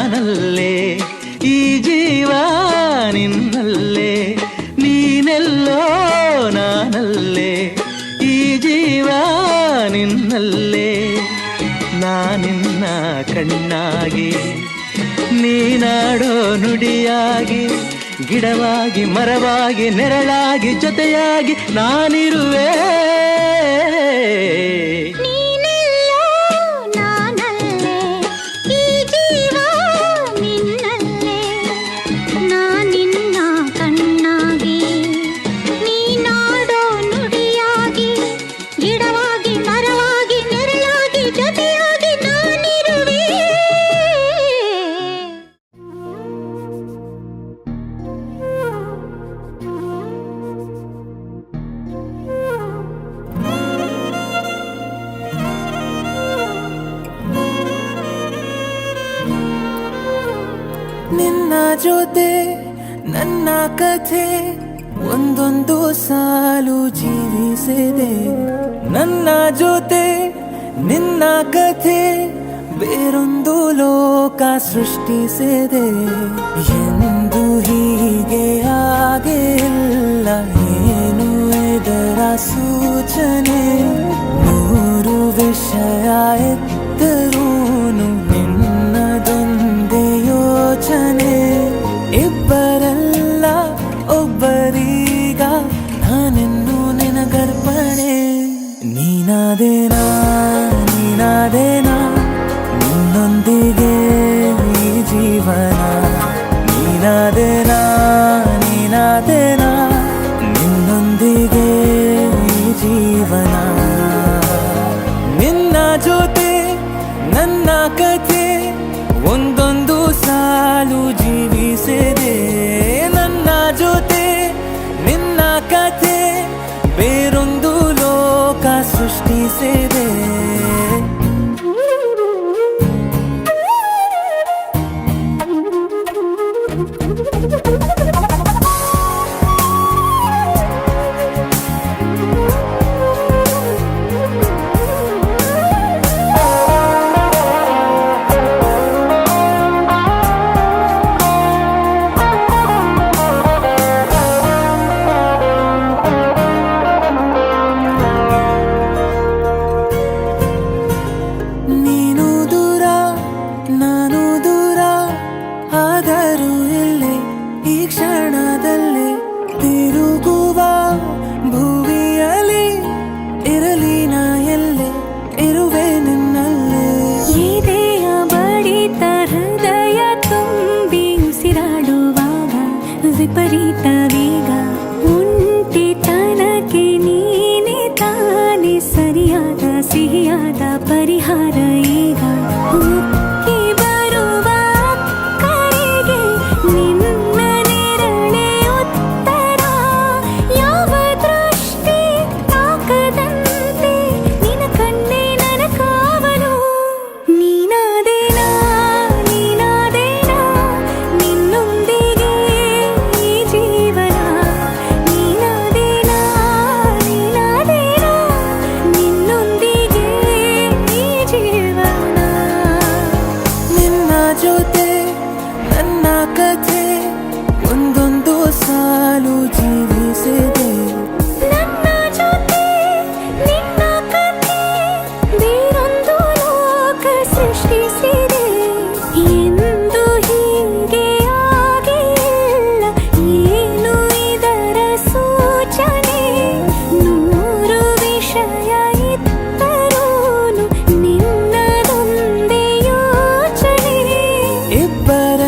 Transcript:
ನಾನಲ್ಲೇ, ಈ ಜೀವ ನಿನ್ನಲ್ಲೇ, ನೀನೆಲ್ಲೋ ನಾನಲ್ಲೇ, ಈ ಜೀವ ನಿನ್ನಲ್ಲೇ. ನಾನಿನ್ನ ಕಣ್ಣಾಗಿ, ನೀನಾಡೋ ನುಡಿಯಾಗಿ, ಗಿಡವಾಗಿ ಮರವಾಗಿ ನೆರಳಾಗಿ ಜೊತೆಯಾಗಿ ನಾನಿರುವೆ. ನಿನ್ನ ಜೊತೆ ನನ್ನ ಕಥೆ ಒಂದೊಂದು ಸಾಲು ಜೀವಿಸಿದೆ. ನನ್ನ ಜೊತೆ ನಿನ್ನ ಕಥೆ ಬೇರೊಂದು ಲೋಕ ಸೃಷ್ಟಿಸಿದೆ. ಎಂದು ಹೀಗೆ ಆಗಿಲ್ಲ, ಏನು ಇದರ ಸೂಚನೆ? ನೂರು ವಿಷಯ ಎತ್ತರೂನು ನಿನ್ನದೊಂದೇ ಯೋಚನೆ. ಇಬ್ಬರಲ್ಲ ಒಬ್ಬರೀಗ ನಾನೆನ್ನು ನಿನಗರ್ಪಣೆ. ನೀನಾದೇನಾ ನೀನಾದೇನಾ ನಿನ್ನೊಂದಿಗೆ ಈ ಜೀವನ. ನೀನಾದೇನಾ ನೀನಾದೇನಾ ನಿನ್ನೊಂದಿಗೆ ಈ ಜೀವನ. ನಿನ್ನ ಜೊತೆ ನನ್ನ ಕಥೆ ಒಂದೊಂದು ಸಾಲು ಜೀವಿಸಿದೆ. ನನ್ನ ಜೊತೆ ನಿನ್ನ ಕಥೆ ಬೇರೊಂದು ಲೋಕ ಸೃಷ್ಟಿಸಿದೆ. ವಿಪರೀತ ವೇಗ ಒಂಟಿತನಕ್ಕೆ ನೀನೆ ತಾನೆ ಸರಿಯಾದ ಸಿಹಿಯಾದ ಪರಿಹಾರ. ಈಗ ಉಕ್ಕಿ ಬರುವ ಕರೆಗೆ ನಿನ್ನ ನೆರಳೆ ಉತ್ತರ. ಯಾವ ದೃಷ್ಟಿ ತಾಕದಂತೆ ನಿನ್ನ ಕಣ್ಣೆ ನನ್ನ ಕಾವಲು. ನೀನಾದೇನಾ ನೀನಾದೇನಾ ನಿನ್ನೊಂದಿಗೆ ಜೊತೆ ನನ್ನ ಕಥೆ ಒಂದೊಂದು ಸಾಲು ಜೀವಿಸಿದೆ. ನನ್ನ ಜೊತೆ ನಿನ್ನ ಕಥೆ ಬೇರೊಂದು ಲೋಕ ಸೃಷ್ಟಿಸಿದೆ. ಎಂದು ಹೀಗೆ ಆಗಿಲ್ಲ, ಏನು ಇದರ ಸೂಚನೆ? ನೂರು ವಿಷಯ ಇತ್ತರೂನು ನಿನ್ನದೊಂದೇ ಯೋಚನೆ. ಇಬ್ಬರ